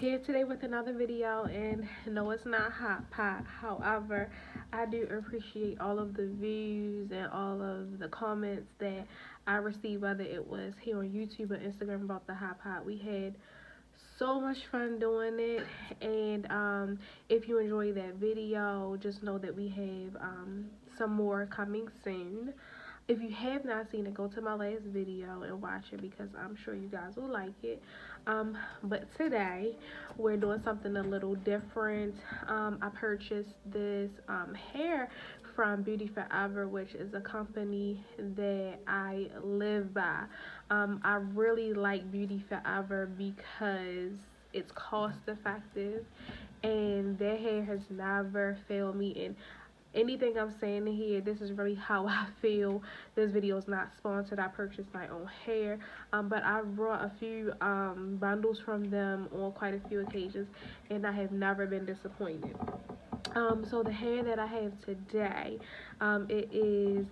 Here today with another video, and no, it's not hot pot. However, I do appreciate all of the views and all of the comments that I received, whether it was here on YouTube or Instagram, about the hot pot. We had so much fun doing it, and if you enjoyed that video, just know that we have some more coming soon. If you have not seen it, go to my last video and watch it, because I'm sure you guys will like it. But today we're doing something a little different. I purchased this hair from Beauty Forever, which is a company that I live by. I really like Beauty Forever because it's cost effective, and their hair has never failed me. And anything I'm saying in here, this is really how I feel. This video is not sponsored. I purchased my own hair, but I brought a few bundles from them on quite a few occasions, and I have never been disappointed. So the hair that I have today, it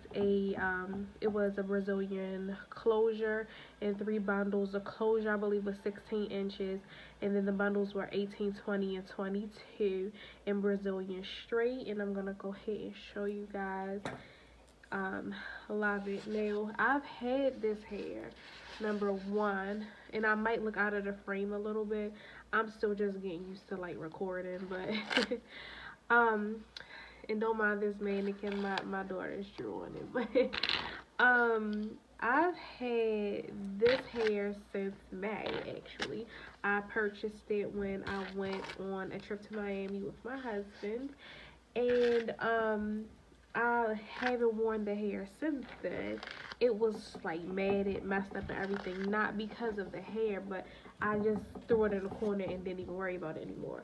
was a Brazilian closure in 3 bundles. The closure, I believe, was 16 inches, and then the bundles were 18, 20, and 22 in Brazilian straight. And I'm gonna go ahead and show you guys. Love it. Now, I've had this hair, number one, and I might look out of the frame a little bit. I'm still just getting used to like recording, but and don't mind this mannequin, my daughter is drawing it. But I've had this hair since May. Actually, I purchased it when I went on a trip to Miami with my husband, and I haven't worn the hair since then. It was like matted, messed up and everything, not because of the hair, but I just threw it in the corner and didn't even worry about it anymore.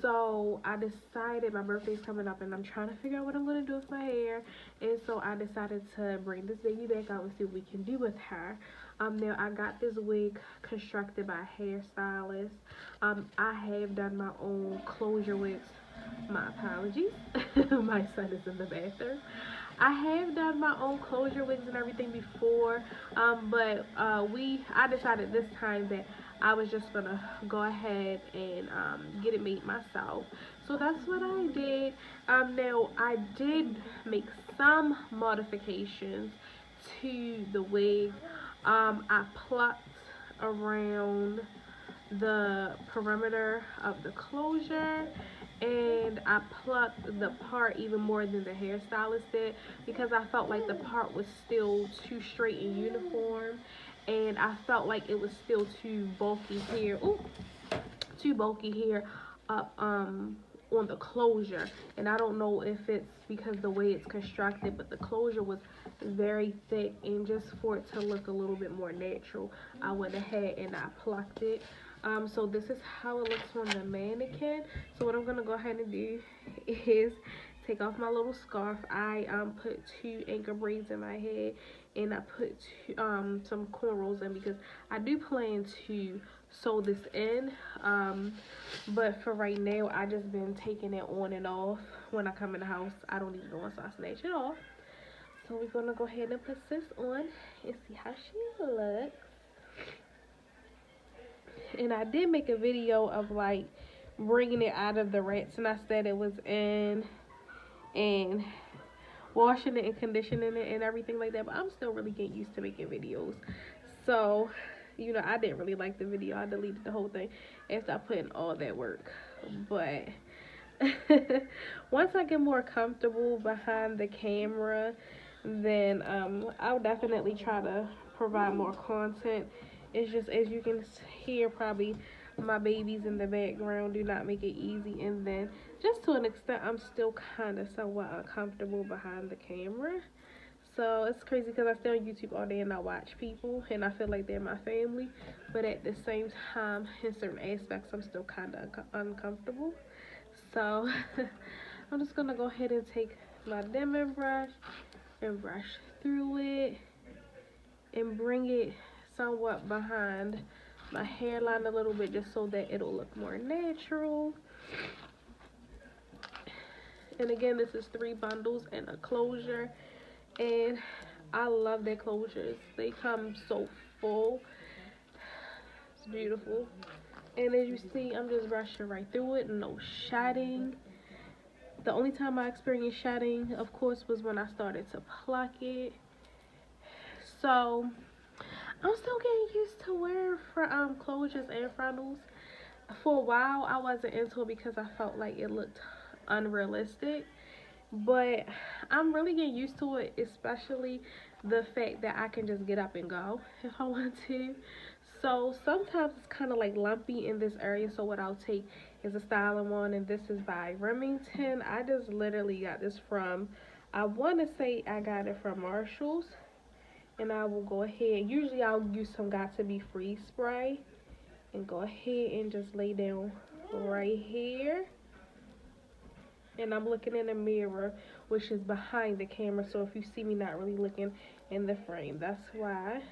So I decided, my birthday's coming up and I'm trying to figure out what I'm going to do with my hair, and so I decided to bring this baby back out and see what we can do with her. Now, I got this wig constructed by a hairstylist. I have done my own closure wigs. My apologies. My son is in the bathroom. I have done my own closure wigs and everything before, but I decided this time that I was just gonna go ahead and get it made myself. So that's what I did. Now, I did make some modifications to the wig. I plucked around the perimeter of the closure, and I plucked the part even more than the hairstylist did, because I felt like the part was still too straight and uniform, and I felt like it was still too bulky here. Too bulky here up on the closure. And I don't know if it's because the way it's constructed, but the closure was very thick, and just for it to look a little bit more natural, I went ahead and I plucked it. So this is how it looks on the mannequin. So what I'm gonna go ahead and do is take off my little scarf. I put 2 anchor braids in my head, and I put some cornrows in, because I do plan to sew this in, but for right now, I just been taking it on and off. When I come in the house, I don't even know, so I snatch it off. So we're gonna go ahead and put this on and see how she looks. And I did make a video of like bringing it out of the rinse nest that it was in, and washing it and conditioning it and everything like that. But I'm still really getting used to making videos, so you know, I didn't really like the video. I deleted the whole thing after I put in all that work. But once I get more comfortable behind the camera, then I'll definitely try to provide more content. It's just, as you can hear, probably my babies in the background do not make it easy, and then just to an extent, I'm still kind of somewhat uncomfortable behind the camera. So it's crazy, because I stay on YouTube all day and I watch people and I feel like they're my family, but at the same time, in certain aspects, I'm still kind of uncomfortable. So I'm just gonna go ahead and take my Denman brush and brush through it and bring it somewhat behind my hairline a little bit, just so that it'll look more natural. And again, this is 3 bundles and a closure, and I love their closures. They come so full. It's beautiful. And as you see, I'm just brushing right through it, no shedding. The only time I experienced shedding, of course, was when I started to pluck it. So I'm still getting used to wearing closures and frontals. For a while, I wasn't into it because I felt like it looked unrealistic. But I'm really getting used to it, especially the fact that I can just get up and go if I want to. So sometimes it's kind of like lumpy in this area. So what I'll take is a styling one, and this is by Remington. I just literally got this from, I want to say I got it from Marshall's. And I will go ahead, usually I'll use some Got To Be Free spray, and go ahead and just lay down right here. And I'm looking in a mirror, which is behind the camera, so if you see me not really looking in the frame, that's why.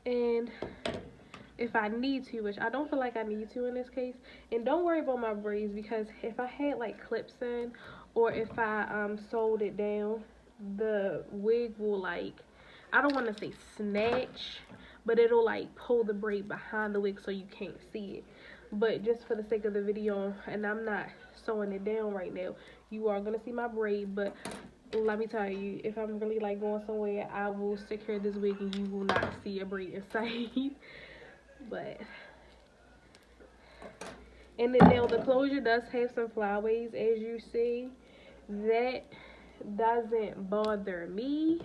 And if I need to, which I don't feel like I need to in this case, and don't worry about my braids, because if I had like clips in, or if I sewed it down, the wig will, like, I don't want to say snatch, but it'll like pull the braid behind the wig so you can't see it. But just for the sake of the video, and I'm not sewing it down right now, you are gonna see my braid. But let me tell you, if I'm really like going somewhere, I will secure this wig and you will not see a braid inside. But and then now the closure does have some flyaways, as you see. That doesn't bother me.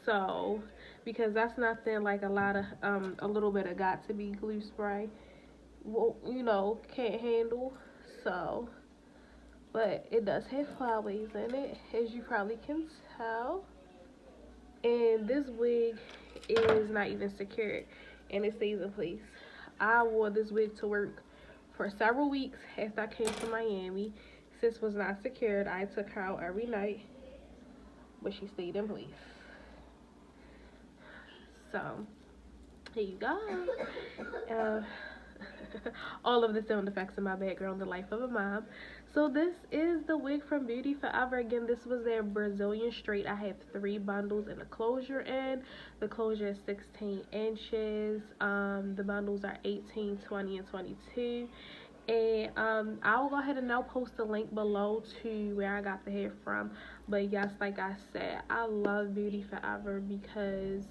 So because that's nothing like a lot of a little bit of Got To Be glue spray, well, you know, can't handle. So, but it does have flyaways in it, as you probably can tell. And this wig is not even secured, and it stays in place. I wore this wig to work for several weeks after I came to Miami. Sis was not secured. I took her out every night, but she stayed in place. So here you go. All of the sound effects in my background, the life of a mom. So this is the wig from Beauty Forever. Again, this was their Brazilian straight. I have 3 bundles and a closure in. The closure is 16 inches. The bundles are 18, 20, and 22. And I'll go ahead and now post a link below to where I got the hair from. But yes, like I said, I love Beauty Forever because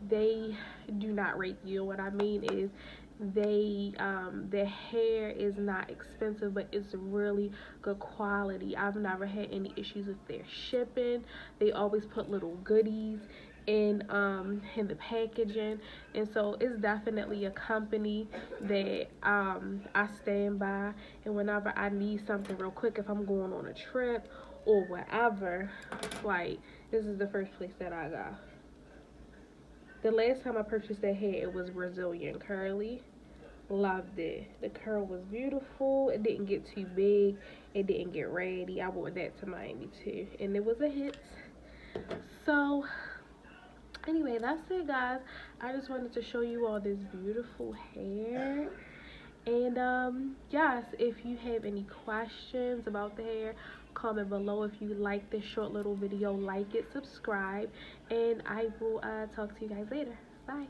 they do not rape you. What I mean is, their hair is not expensive, but it's really good quality. I've never had any issues with their shipping. They always put little goodies in the packaging, and so it's definitely a company that I stand by. And whenever I need something real quick, if I'm going on a trip or whatever, like, this is the first place that I go. The last time I purchased that hair, it was Brazilian curly. Loved it. The curl was beautiful. It didn't get too big. It didn't get ratty. I wore that to Miami too, and it was a hit. So anyway, that's it, guys. I just wanted to show you all this beautiful hair. And yes, if you have any questions about the hair, comment below. If you like this short little video, like it, subscribe, and I will talk to you guys later. Bye.